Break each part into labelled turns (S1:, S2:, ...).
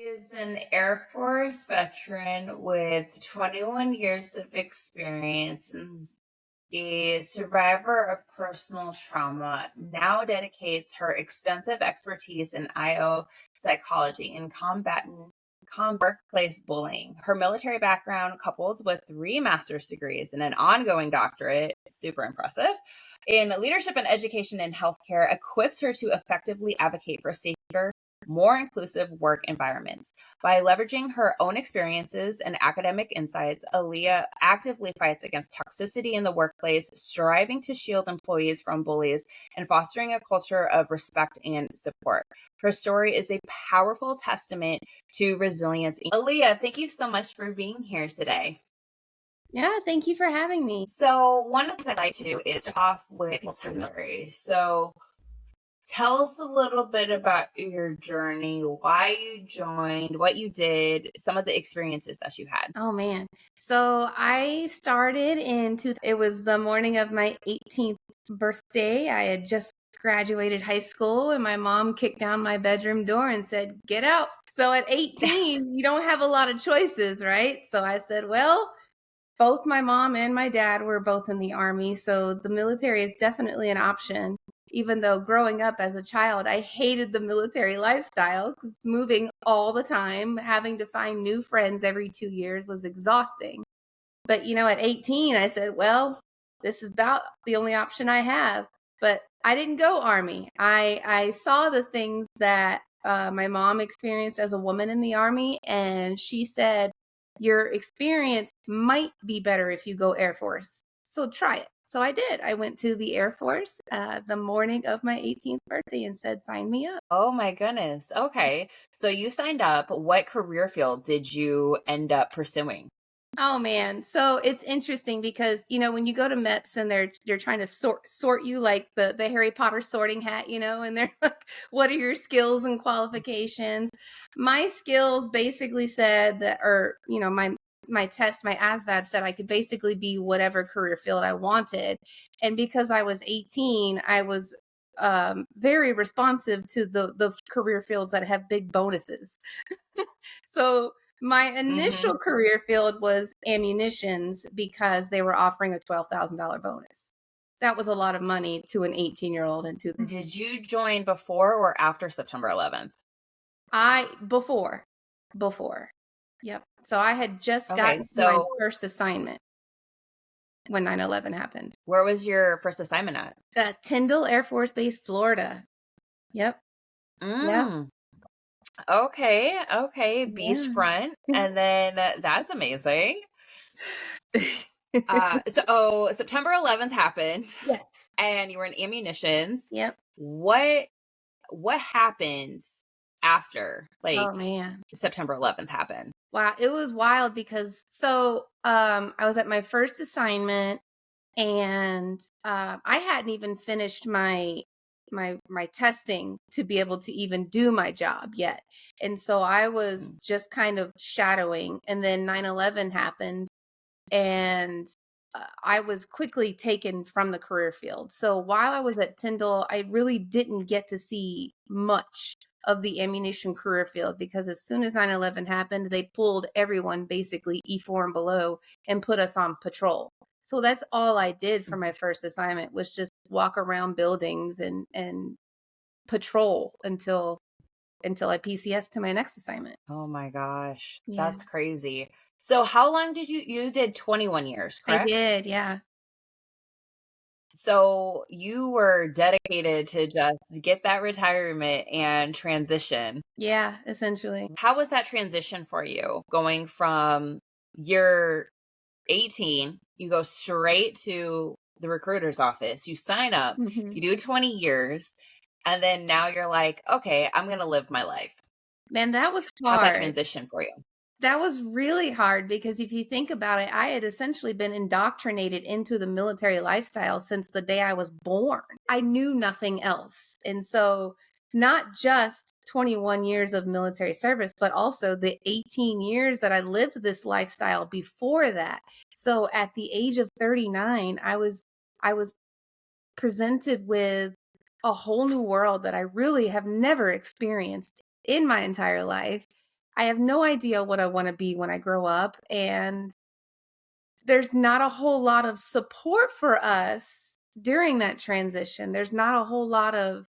S1: Is an Air Force veteran with 21 years of experience and a survivor of personal trauma. Now dedicates her extensive expertise in IO psychology and combat workplace bullying. Her military background, coupled with three master's degrees and an ongoing doctorate, super impressive, in leadership and education in healthcare, equips her to effectively advocate for safer, more inclusive work environments. By leveraging her own experiences and academic insights, Aleha actively fights against toxicity in the workplace, striving to shield employees from bullies and fostering a culture of respect and support. Her story is a powerful testament to resilience. Aleha, thank you so much for being here today.
S2: Yeah, thank you for having me.
S1: So, one of the things I like to do is to off with stories. So, tell us a little bit about your journey, why you joined, what you did, some of the experiences that you had.
S2: Oh man. So I started it was the morning of my 18th birthday. I had just graduated high school and my mom kicked down my bedroom door and said, "Get out." So at 18, you don't have a lot of choices, right? So I said, "Well, both my mom and my dad were both in the Army, so the military is definitely an option." Even though growing up as a child, I hated the military lifestyle because moving all the time, having to find new friends every 2 years was exhausting. But, at 18, I said, well, this is about the only option I have. But I didn't go Army. I saw the things that my mom experienced as a woman in the Army, and she said, your experience might be better if you go Air Force. So try it. So I did. I went to the Air Force the morning of my 18th birthday and said, sign me up.
S1: Oh my goodness. Okay. So you signed up. What career field did you end up pursuing?
S2: Oh man. So it's interesting because, when you go to MEPS and they're trying to sort you like the Harry Potter sorting hat, and they're like, what are your skills and qualifications? My skills basically said that, or, my test, my ASVAB said I could basically be whatever career field I wanted. And because I was 18, I was very responsive to the career fields that have big bonuses. So my initial
S1: Hmm.
S2: career field was ammunitions because they were offering a $12,000 bonus. That was a lot of money to an 18-year-old and to
S1: Did you join before or after September 11th?
S2: I before. Yep. So I had just
S1: Okay.
S2: gotten my
S1: So
S2: first assignment when 9/11 happened.
S1: where was your first assignment at?
S2: Tyndall Air Force Base, Florida. Yep. Yep.
S1: Mm, okay. Okay.
S2: Yeah.
S1: Beachfront. And then that's amazing. So September 11th happened
S2: Yes.
S1: and you were in ammunitions.
S2: Yep.
S1: What what happens after
S2: Oh
S1: like
S2: man.
S1: September 11th happened?
S2: Wow, it was wild because I was at my first assignment and I hadn't even finished my testing to be able to even do my job yet. And so I was
S1: Mm.
S2: just kind of shadowing, and then 9/11 happened, and I was quickly taken from the career field. So while I was at Tyndall, I really didn't get to see much of the ammunition career field because as soon as 9/11 happened, they pulled everyone basically E4 and below and put us on patrol. So that's all I did for my first assignment was just walk around buildings and patrol until I PCS to my next assignment.
S1: Oh my gosh.
S2: Yeah.
S1: That's crazy. So how long did you did 21 years,
S2: I
S1: correct?
S2: did, yeah.
S1: So you were dedicated to just get that retirement and transition.
S2: Yeah, essentially.
S1: How was that transition for you going from you're 18, you go straight to the recruiter's office, you sign up,
S2: Mhm.
S1: you do 20 years, and then now you're like, okay, I'm going to live my life.
S2: Man, that was
S1: How's that
S2: hard.
S1: transition for you?
S2: That was really hard because if you think about it, I had essentially been indoctrinated into the military lifestyle since the day I was born. I knew nothing else. And so, not just 21 years of military service, but also the 18 years that I lived this lifestyle before that. So, at the age of 39, I was presented with a whole new world that I really have never experienced in my entire life. I have no idea what I want to be when I grow up. And there's not a whole lot of support for us during that transition. There's not a whole lot of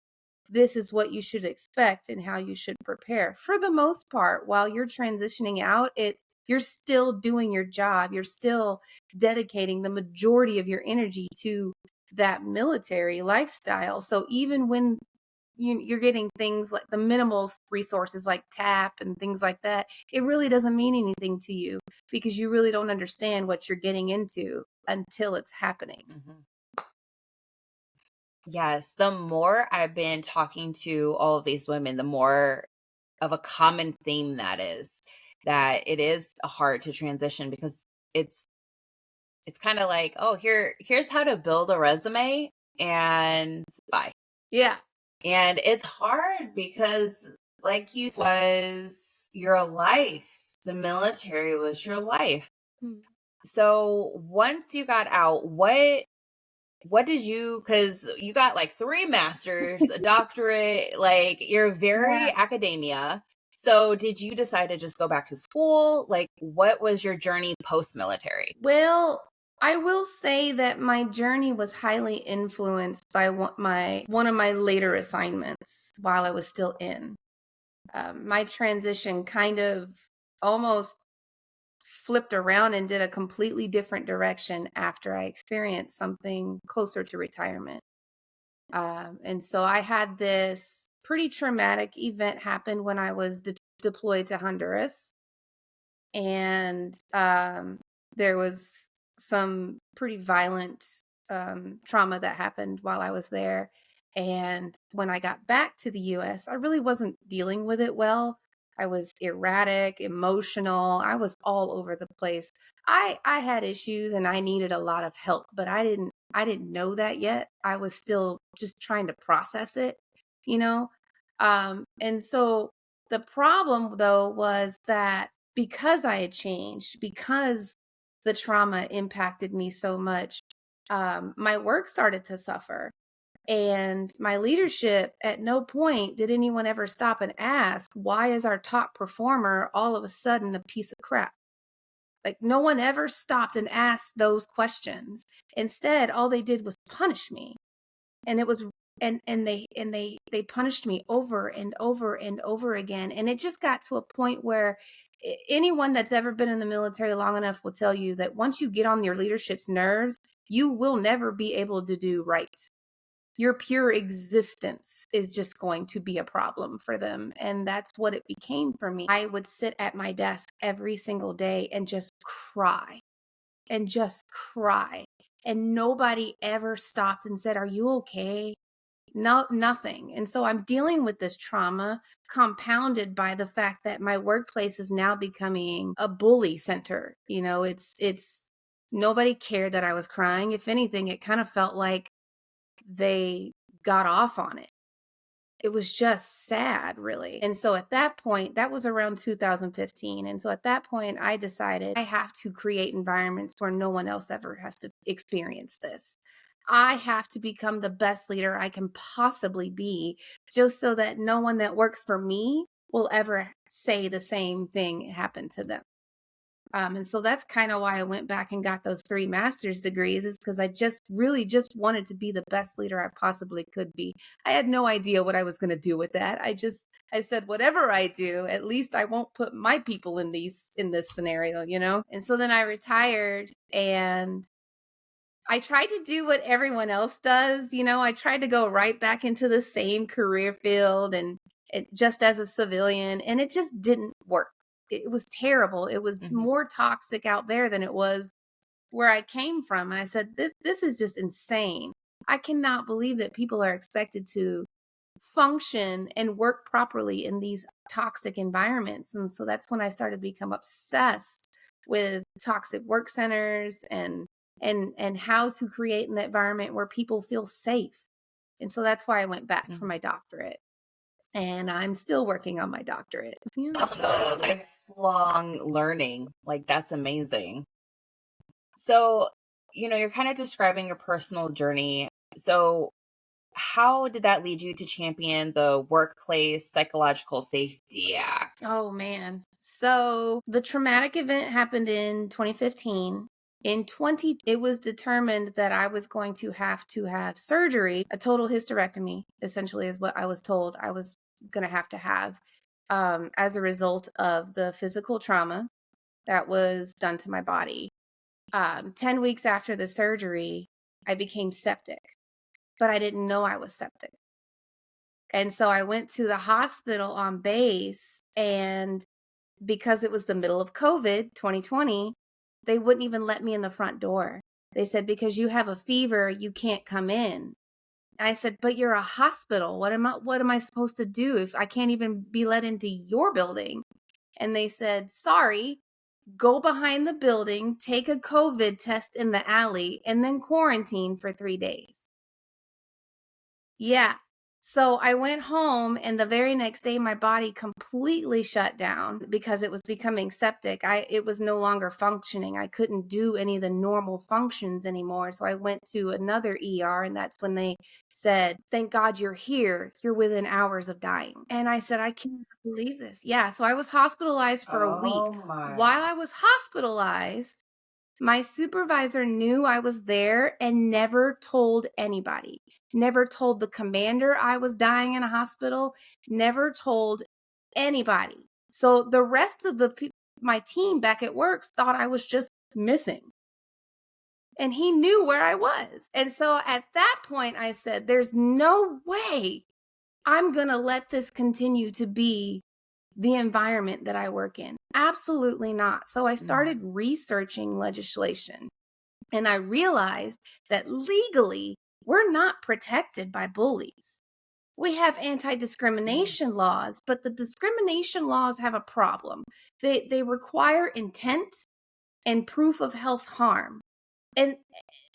S2: this is what you should expect and how you should prepare. For the most part, while you're transitioning out, you're still doing your job. You're still dedicating the majority of your energy to that military lifestyle. So even when you're getting things like the minimal resources like TAP and things like that, it really doesn't mean anything to you because you really don't understand what you're getting into until it's happening.
S1: Mm-hmm. Yes, the more I've been talking to all of these women, the more of a common theme that it is hard to transition because it's it's kind of like, oh, here's how to build a resume and bye.
S2: Yeah.
S1: And it's hard because like you was your life. The military was your life.
S2: Mm.
S1: So once you got out, what did you, because you got like 3 masters, a doctorate, like you're very
S2: Yeah.
S1: academia. So did you decide to just go back to school? Like what was your journey post-military?
S2: Well, I will say that my journey was highly influenced by one of my later assignments while I was still in. My transition kind of almost flipped around and did a completely different direction after I experienced something closer to retirement. And so I had this pretty traumatic event happen when I was deployed to Honduras. And there was some pretty violent trauma that happened while I was there. And when I got back to the US, I really wasn't dealing with it well. I was erratic, emotional. I was all over the place. I had issues and I needed a lot of help, but I didn't know that yet. I was still just trying to process it, you know? And so the problem though was that because I had changed, because the trauma impacted me so much, my work started to suffer. And my leadership, at no point did anyone ever stop and ask, why is our top performer all of a sudden a piece of crap? Like, no one ever stopped and asked those questions. Instead, all they did was punish me. And it was and they punished me over and over and over again, and it just got to a point where anyone that's ever been in the military long enough will tell you that once you get on your leadership's nerves, you will never be able to do right. Your pure existence is just going to be a problem for them, and that's what it became for me. I would sit at my desk every single day and just cry and just cry, and nobody ever stopped and said, are you okay? No, nothing. And so I'm dealing with this trauma compounded by the fact that my workplace is now becoming a bully center. It's nobody cared that I was crying. If anything, it kind of felt like they got off on it. It was just sad, really. And so at that point, that was around 2015. And so at that point, I decided I have to create environments where no one else ever has to experience this. I have to become the best leader I can possibly be, just so that no one that works for me will ever say the same thing happened to them. And so that's kind of why I went back and got those 3 master's degrees, is because I just wanted to be the best leader I possibly could be. I had no idea what I was going to do with that. I said, whatever I do, at least I won't put my people in this scenario. And so then I retired and I tried to do what everyone else does. I tried to go right back into the same career field and just as a civilian, and it just didn't work. It was terrible. It was
S1: Mhm.
S2: more toxic out there than it was where I came from. And I said, this is just insane. I cannot believe that people are expected to function and work properly in these toxic environments. And so that's when I started to become obsessed with toxic work centers and how to create an environment where people feel safe. And so that's why I went back for
S1: Mhm.
S2: my doctorate. And I'm still working on my doctorate. Yeah.
S1: Lifelong learning. Like that's amazing. So, you're kind of describing your personal journey. So, how did that lead you to champion the Workplace Psychological Safety Act?
S2: Oh man. So the traumatic event happened in 2015. It was determined that I was going to have surgery, a total hysterectomy, essentially, is what I was told I was going to have, as a result of the physical trauma that was done to my body. 10 weeks after the surgery, I became septic, but I didn't know I was septic. And so I went to the hospital on base, and because it was the middle of COVID, 2020, they wouldn't even let me in the front door. They said, because you have a fever, you can't come in. I said, but you're a hospital. What am I supposed to do if I can't even be let into your building? And they said, sorry, go behind the building, take a COVID test in the alley, and then quarantine for 3 days. Yeah. So I went home, and the very next day my body completely shut down because it was becoming septic. It was no longer functioning. I couldn't do any of the normal functions anymore. So I went to another ER, and that's when they said, "Thank God you're here. You're within hours of dying." And I said, "I can't believe this." Yeah, so I was hospitalized for a week.
S1: Oh my.
S2: While I was hospitalized, my supervisor knew I was there and never told anybody. Never told the commander I was dying in a hospital, never told anybody. So the rest of my team back at work thought I was just missing. And he knew where I was. And so at that point, I said, there's no way I'm going to let this continue to be the environment that I work in. Absolutely not. So I started researching legislation, and I realized that legally, we're not protected by bullies. We have anti-discrimination laws, but the discrimination laws have a problem. They require intent and proof of health harm. And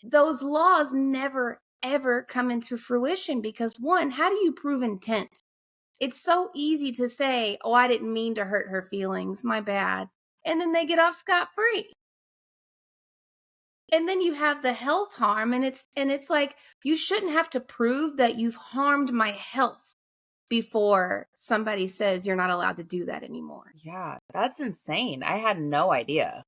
S2: those laws never, ever come into fruition because, one, how do you prove intent? It's so easy to say, oh, I didn't mean to hurt her feelings, my bad. And then they get off scot-free. And then you have the health harm, and it's like, you shouldn't have to prove that you've harmed my health before somebody says you're not allowed to do that anymore.
S1: Yeah, that's insane. I had no idea.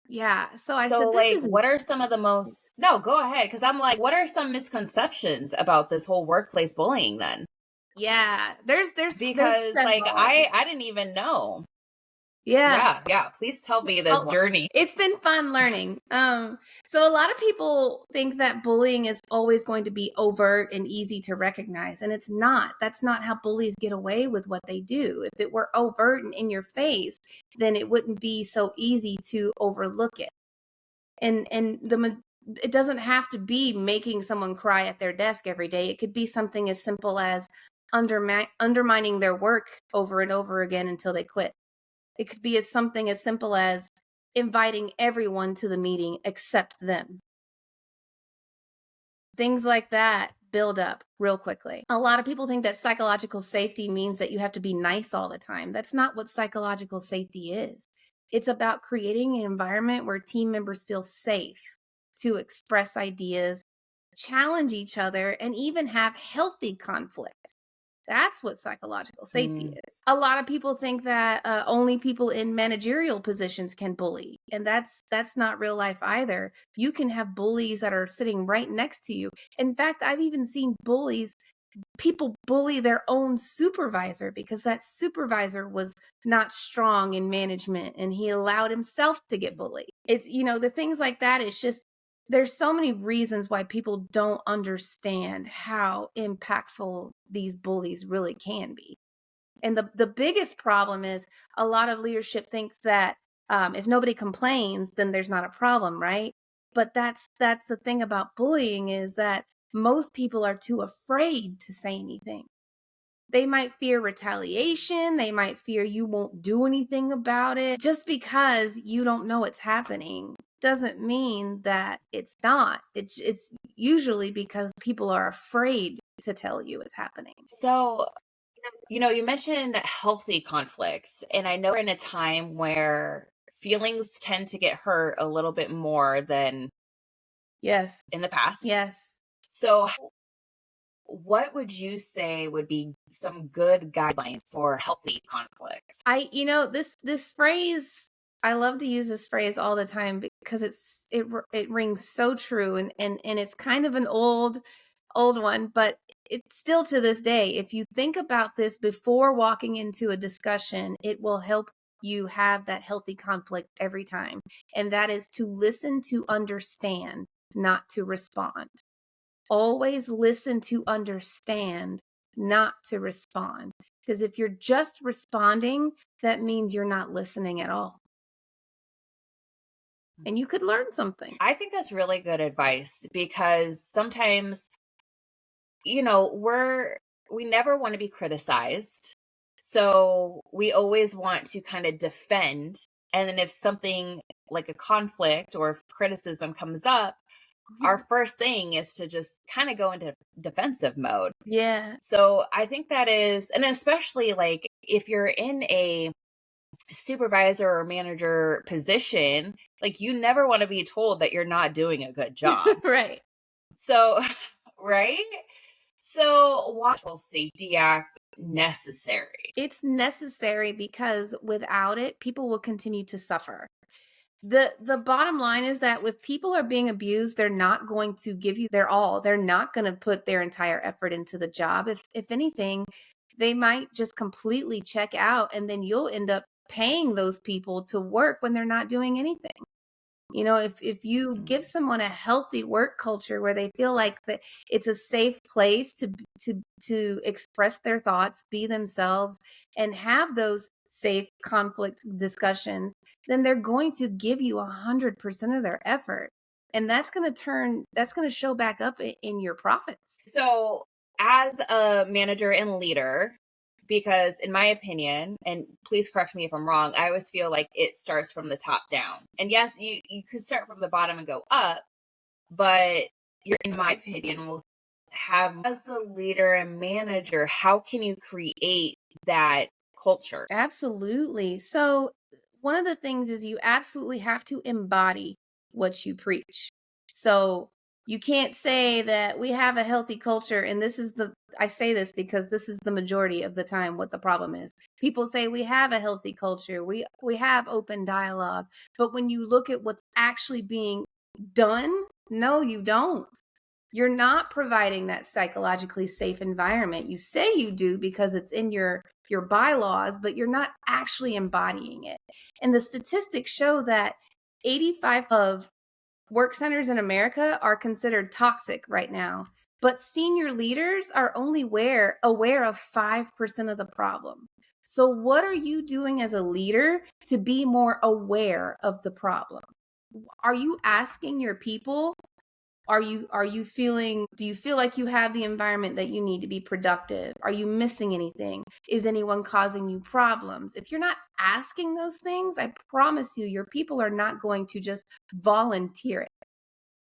S2: Yeah. So I
S1: So,
S2: said, this
S1: like,
S2: is
S1: what are some of the most, no, go ahead. Because I'm like, what are some misconceptions about this whole workplace bullying then?
S2: yeah, there's
S1: Because, like,
S2: several.
S1: I didn't even know.
S2: Yeah.
S1: Yeah. Please tell me this
S2: Oh,
S1: journey.
S2: it's been fun learning. So a lot of people think that bullying is always going to be overt and easy to recognize, and it's not. That's not how bullies get away with what they do. If it were overt and in your face, then it wouldn't be so easy to overlook it. And it doesn't have to be making someone cry at their desk every day. It could be something as simple as undermining their work over and over again until they quit. It could be something as simple as inviting everyone to the meeting except them. Things like that build up real quickly. A lot of people think that psychological safety means that you have to be nice all the time. That's not what psychological safety is. It's about creating an environment where team members feel safe to express ideas, challenge each other, and even have healthy conflict. That's what psychological safety is. A lot of people think that only people in managerial positions can bully, and that's not real life either. You can have bullies that are sitting right next to you. In fact, I've even seen people bully their own supervisor because that supervisor was not strong in management and he allowed himself to get bullied. It's, the things like that. It's just, there's so many reasons why people don't understand how impactful these bullies really can be. And the biggest problem is a lot of leadership thinks that if nobody complains, then there's not a problem, right? But that's the thing about bullying, is that most people are too afraid to say anything. They might fear retaliation. They might fear you won't do anything about it. Just because you don't know it's happening doesn't mean that it's not. It's usually because people are afraid to tell you it's happening.
S1: So, you mentioned healthy conflicts, and I know we're in a time where feelings tend to get hurt a little bit more than
S2: Yes.
S1: in the past.
S2: Yes.
S1: So, what would you say would be some good guidelines for healthy conflict?
S2: This phrase, I love to use this phrase all the time because it rings so true, and it's kind of an old one, but it's still to this day. If you think about this before walking into a discussion, it will help you have that healthy conflict every time. And that is to listen to understand, not to respond. Always listen to understand, not to respond. Because if you're just responding, that means you're not listening at all. And you could learn something.
S1: I think that's really good advice because sometimes, we never want to be criticized. So we always want to kind of defend. And then if something like a conflict or if criticism comes up, our first thing is to just kind of go into defensive mode.
S2: Yeah.
S1: So I think that is, and especially like if you're in a supervisor or manager position, like you never want to be told that you're not doing a good job.
S2: Right.
S1: So, right? So, watchful safety act necessary.
S2: It's necessary because without it, people will continue to suffer. The bottom line is that if people are being abused, they're not going to give you their all. They're not going to put their entire effort into the job. If anything, they might just completely check out, and then you'll end up paying those people to work when they're not doing anything. If you give someone a healthy work culture where they feel like that it's a safe place to express their thoughts, be themselves, and have those safe conflict discussions, then they're going to give you 100% of their effort. And that's going to show back up in your profits.
S1: So, as a manager and leader, because in my opinion, and please correct me if I'm wrong, I always feel like it starts from the top down. And yes, you could start from the bottom and go up, but you're, in my opinion, will have as a leader and manager, how can you create that culture?
S2: Absolutely. So one of the things is you absolutely have to embody what you preach. So you can't say that we have a healthy culture, and I say this because this is the majority of the time what the problem is. People say we have a healthy culture, we have open dialogue, but when you look at what's actually being done, no, you don't. You're not providing that psychologically safe environment. You say you do because it's in your bylaws, but you're not actually embodying it. And the statistics show that 85 of work centers in America are considered toxic right now, but senior leaders are only aware of 5% of the problem. So what are you doing as a leader to be more aware of the problem? Are you asking your people, do you feel like you have the environment that you need to be productive? Are you missing anything? Is anyone causing you problems? If you're not asking those things, I promise you, your people are not going to just volunteer it.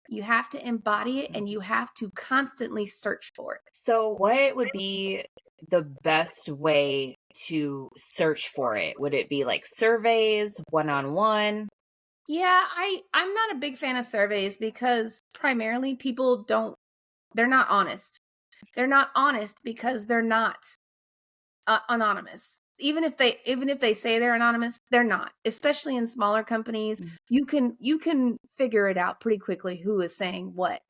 S2: You have to embody it, and you have to constantly search for it.
S1: So, what would be the best way to search for it? Would it be like surveys, one-on-one?
S2: Yeah, I'm not a big fan of surveys because primarily they're not honest. They're not honest because they're not anonymous. Even if they say they're anonymous, they're not. Especially in smaller companies, you can figure it out pretty quickly who is saying what.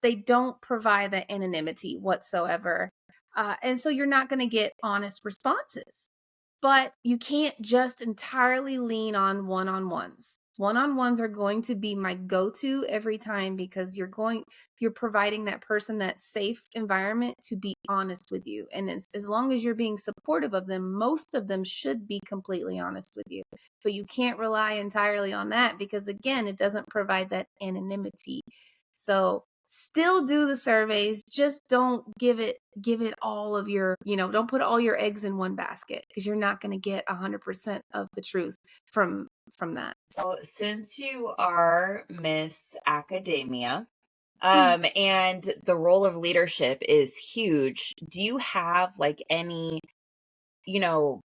S2: They don't provide that anonymity whatsoever, and so you're not going to get honest responses. But you can't just entirely lean on one-on-ones. One-on-ones are going to be my go-to every time because you're providing that person that safe environment to be honest with you. And as long as you're being supportive of them, most of them should be completely honest with you. But you can't rely entirely on that because, again, it doesn't provide that anonymity. So still do the surveys, just don't give it all of your, don't put all your eggs in one basket because you're not going to get 100% of the truth from that.
S1: So, since you are Miss Academia, and the role of leadership is huge, do you have like any,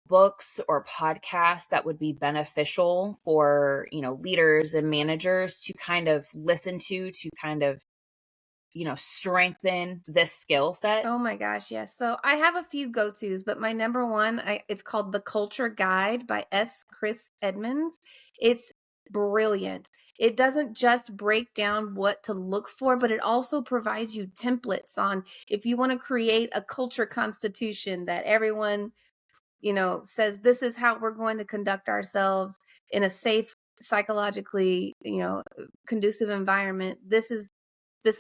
S1: books or podcasts that would be beneficial for, leaders and managers to kind of listen to kind of strengthen this skill set?
S2: Oh my gosh, yes. So I have a few go-tos, but my number one, it's called The Culture Guide by Chris Edmonds. It's brilliant. It doesn't just break down what to look for, but it also provides you templates on if you want to create a culture constitution that everyone, says this is how we're going to conduct ourselves in a safe, psychologically, conducive environment. This is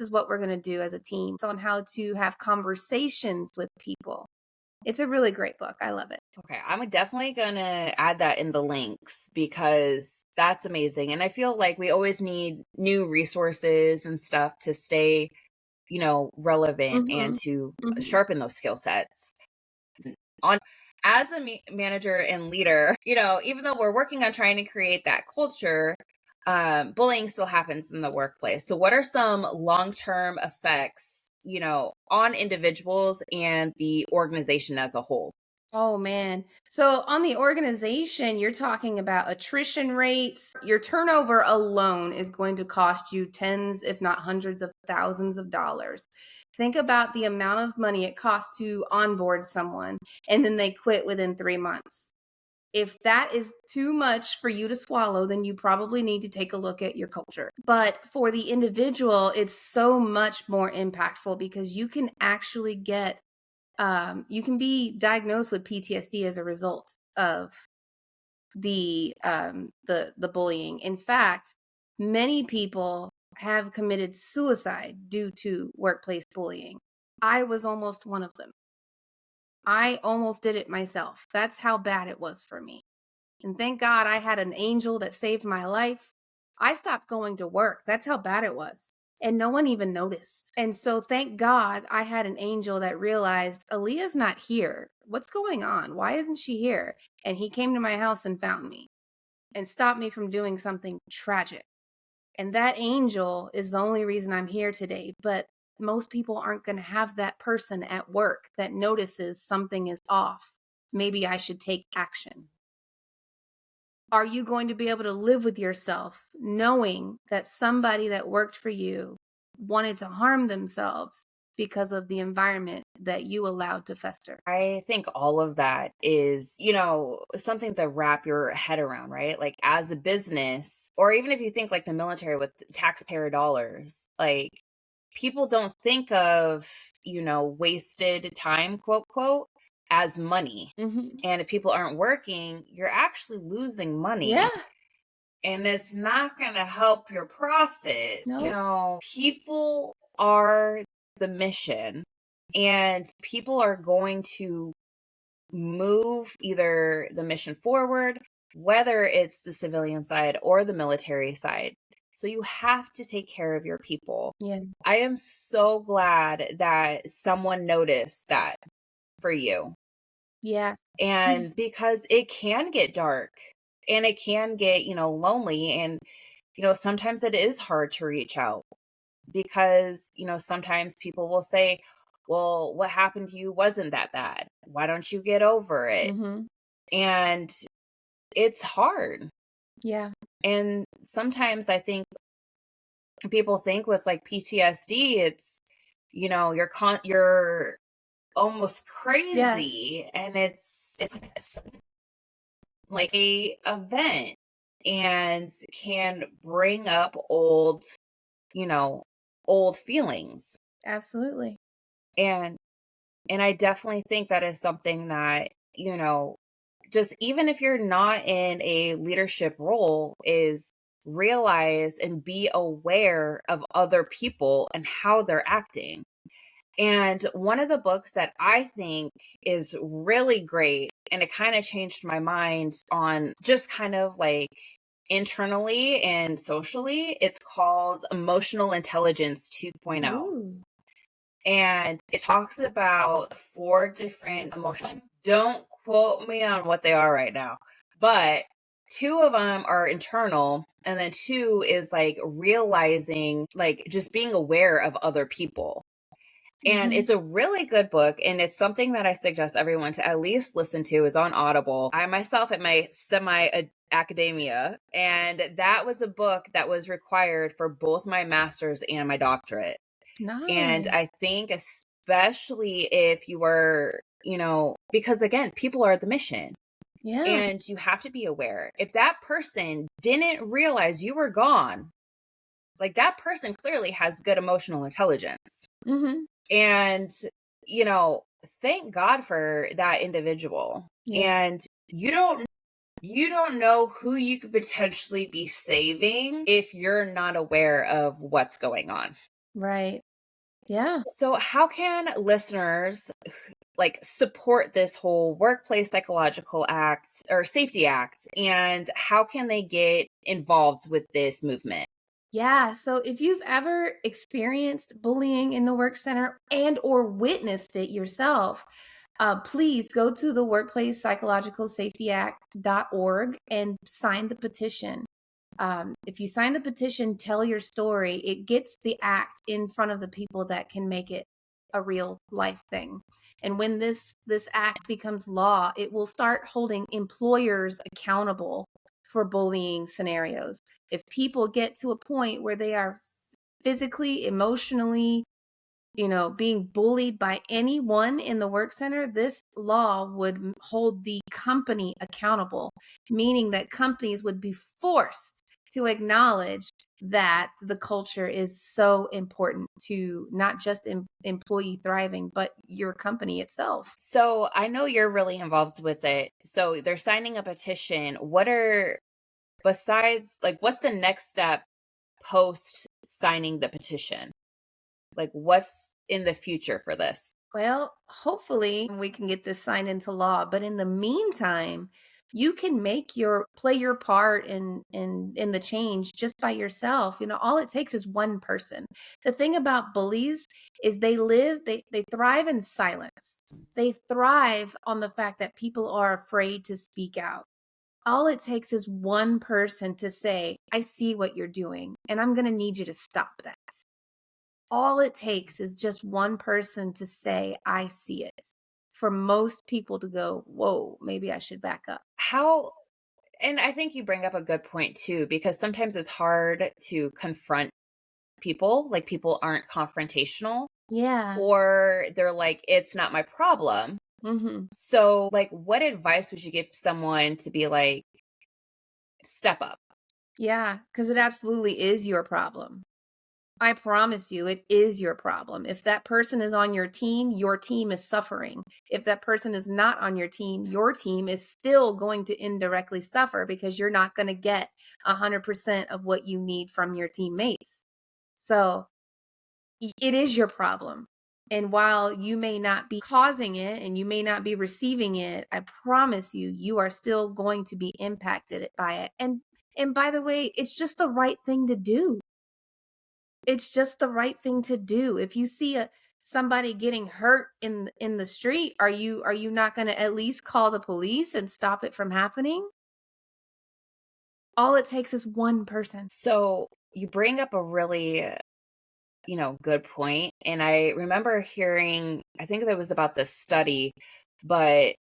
S2: what we're going to do as a team. It's on how to have conversations with people. It's a really great book. I love it.
S1: Okay, I'm definitely gonna add that in the links because that's amazing. And I feel like we always need new resources and stuff to stay, relevant and to
S2: Mhm.
S1: sharpen those skill sets. On as a manager and leader, even though we're working on trying to create that culture, bullying still happens in the workplace. So, what are some long term effects, on individuals and the organization as a whole?
S2: Oh man. So on the organization, you're talking about attrition rates. Your turnover alone is going to cost you tens, if not hundreds of thousands of dollars. Think about the amount of money it costs to onboard someone and then they quit within 3 months. If that is too much for you to swallow, then you probably need to take a look at your culture. But for the individual, it's so much more impactful because you can actually you can be diagnosed with PTSD as a result of the bullying. In fact, many people have committed suicide due to workplace bullying. I was almost one of them. I almost did it myself. That's how bad it was for me. And thank God I had an angel that saved my life. I stopped going to work. That's how bad it was. And no one even noticed. And so thank God I had an angel that realized Aleha's not here. What's going on? Why isn't she here? And he came to my house and found me and stopped me from doing something tragic. And that angel is the only reason I'm here today. But most people aren't going to have that person at work that notices something is off. Maybe I should take action. Are you going to be able to live with yourself knowing that somebody that worked for you wanted to harm themselves because of the environment that you allowed to fester?
S1: I think all of that is, something to wrap your head around, right? Like as a business, or even if you think like the military with taxpayer dollars, like people don't think of, wasted time, quote, quote, as money.
S2: Mm-hmm.
S1: And if people aren't working, you're actually losing
S2: Yeah.
S1: money and it's not going to help your profit.
S2: No.
S1: People are the mission and people are going to move either the mission forward, whether it's the civilian side or the military side. So you have to take care of your people.
S2: Yeah.
S1: I am so glad that someone noticed that for you.
S2: Yeah.
S1: And because it can get dark and it can get, lonely. And, sometimes it is hard to reach out because, sometimes people will say, well, what happened to you wasn't that bad. Why don't you get over it?
S2: Mm-hmm.
S1: And it's hard.
S2: Yeah.
S1: And sometimes I think people think with like PTSD, it's, you're almost
S2: Yes.
S1: crazy and it's like a event and can bring up you know, old feelings.
S2: Absolutely.
S1: And I definitely think that is something that, just even if you're not in a leadership role, is realize and be aware of other people and how they're acting. And one of the books that I think is really great, and it kind of changed my mind on just kind of like internally and socially, it's called Emotional Intelligence 2.0.
S2: Ooh.
S1: And it talks about four different emotions. Don't quote me on what they are right now, but two of them are internal. And then two is like realizing, like just being aware of other people. And
S2: Mm-hmm.
S1: it's a really good book. And it's something that I suggest everyone to at least listen to. Is on Audible. I myself at my semi academia, and that was a book that was required for both my master's and my doctorate. And
S2: No.
S1: I think especially if you were, because again, people are the mission.
S2: Yeah.
S1: And you have to be aware. If that person didn't realize you were gone, like that person clearly has good emotional intelligence.
S2: Mm-hmm.
S1: And, you know, thank God for that individual.
S2: Yeah.
S1: And you don't know who you could potentially be saving if you're not aware of what's going on.
S2: Right. Yeah.
S1: So how can listeners like support this whole workplace psychological act or safety act, and how can they get involved with this movement?
S2: Yeah, so if you've ever experienced bullying in the work center and or witnessed it yourself, please go to the workplace psychological safety act.org and sign the petition. If you sign the petition, tell your story, it gets the act in front of the people that can make it a real life thing. And when this act becomes law, it will start holding employers accountable for bullying scenarios. If people get to a point where they are physically, emotionally, being bullied by anyone in the work center, this law would hold the company accountable, meaning that companies would be forced to acknowledge that the culture is so important to not just employee thriving, but your company itself.
S1: So I know you're really involved with it. So they're signing a petition. What's the next step post signing the petition? Like, what's in the future for this?
S2: Well, hopefully we can get this signed into law, but in the meantime, you can play your part in the change just by yourself. All it takes is one person. The thing about bullies is they thrive in silence. They thrive on the fact that people are afraid to speak out. All it takes is one person to say, "I see what you're doing, and I'm going to need you to stop that." All it takes is just one person to say, "I see it," for most people to go, "Whoa, maybe I should back up."
S1: How And I think you bring up a good point too, because sometimes it's hard to confront people. Like, people aren't confrontational,
S2: Yeah.
S1: or they're like, it's not my problem.
S2: Hmm.
S1: So, like, what advice would you give someone to be like, step up?
S2: Yeah, because it absolutely is your problem. I promise you, it is your problem. If that person is on your team is suffering. If that person is not on your team is still going to indirectly suffer because you're not going to get 100% of what you need from your teammates. So it is your problem. And while you may not be causing it and you may not be receiving it, I promise you, you are still going to be impacted by it. And by the way, it's just the right thing to do. It's just the right thing to do. If you see somebody getting hurt in the street, are you not going to at least call the police and stop it from happening? All it takes is one person.
S1: So, you bring up a really, good point. And I remember hearing, I think that was about this study, but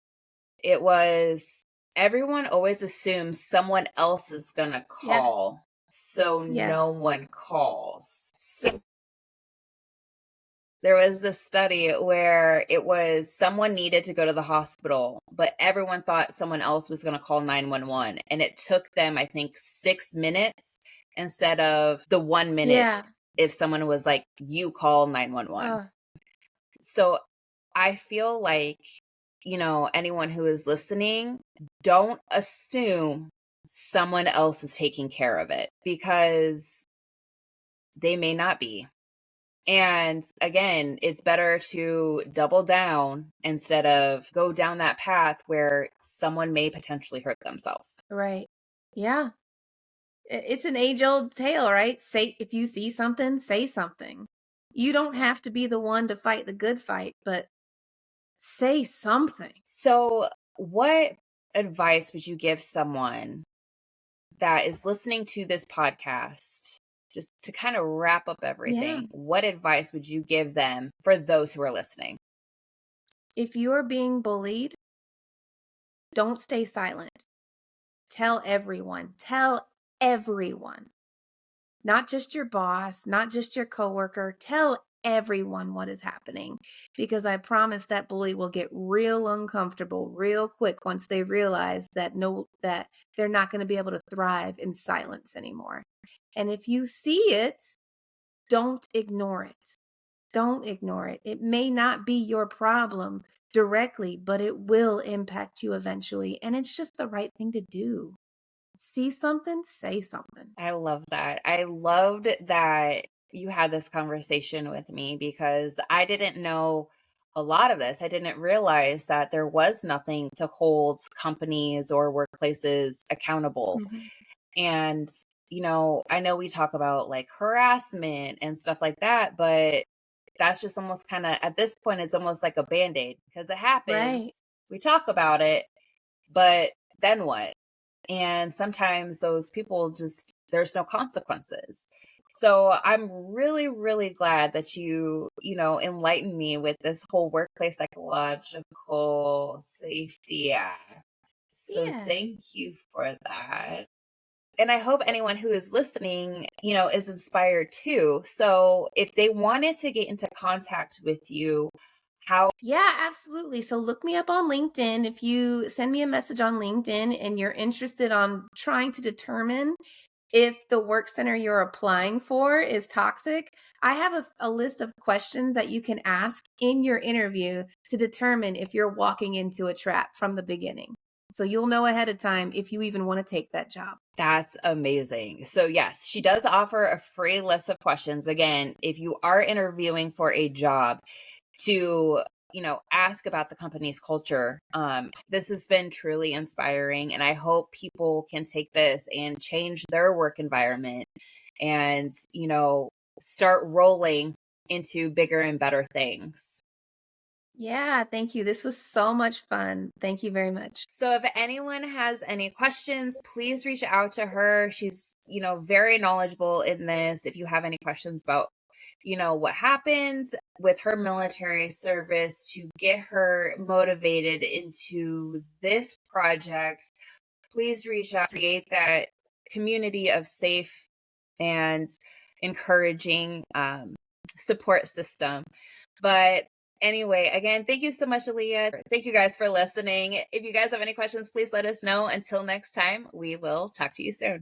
S1: it was everyone always assumes someone else is going to
S2: Yeah.
S1: call, so no
S2: Yes.
S1: one calls. So there was this study where it was someone needed to go to the hospital, but everyone thought someone else was going to call 911. And it took them, I think, 6 minutes instead of the 1 minute
S2: Yeah.
S1: if someone was like, you call 911.
S2: Uh,
S1: So I feel like, anyone who is listening, don't assume someone else is taking care of it, because they may not be. And again, it's better to double down instead of go down that path where someone may potentially hurt themselves.
S2: right. Yeah. It's an age-old tale, right? Say if you see something, say something. You don't have to be the one to fight the good fight, but say something.
S1: So, what advice would you give someone that is listening to this podcast, just to kind of wrap up
S2: Yeah.
S1: everything? What advice would you give them for those who are listening?
S2: If you're being bullied, don't stay silent. Tell everyone. Tell everyone. Not just your boss, not just your coworker. Tell everyone what is happening, because I promise that bully will get real uncomfortable real quick once they realize that they're not going to be able to thrive in silence anymore. And if you see it, don't ignore it. Don't ignore it. It may not be your problem directly, but it will impact you eventually. And it's just the right thing to do. See something, say something.
S1: I love that. I loved that you had this conversation with me because I didn't know a lot of this. I didn't realize that there was nothing to hold companies or workplaces accountable.
S2: Mhm.
S1: And, I know we talk about like harassment and stuff like that, but that's just almost kind of at this point, it's almost like a band aid because it
S2: Right.
S1: happens. We talk about it, but then what? And sometimes those people just, there's no consequences. So I'm really, really glad that enlightened me with this whole workplace psychological safety act. So
S2: Yeah.
S1: thank you for that. And I hope anyone who is listening, is inspired too. So if they wanted to get into contact with you, how
S2: Yeah, absolutely. So look me up on LinkedIn. If you send me a message on LinkedIn and you're interested on trying to determine if the work center you're applying for is toxic, I have a list of questions that you can ask in your interview to determine if you're walking into a trap from the beginning. So you'll know ahead of time if you even want to take that job.
S1: That's amazing. So, yes, she does offer a free list of questions. Again, if you are interviewing for a job to, ask about the company's culture. This has been truly inspiring. And I hope people can take this and change their work environment and, start rolling into bigger and better things.
S2: Yeah, thank you. This was so much fun. Thank you very much.
S1: So if anyone has any questions, please reach out to her. She's, very knowledgeable in this. If you have any questions about, what happened with her military service to get her motivated into this project, please reach out to create that community of safe and encouraging support system. But anyway, again, thank you so much, Aleha. Thank you guys for listening. If you guys have any questions, please let us know. Until next time, we will talk to you soon.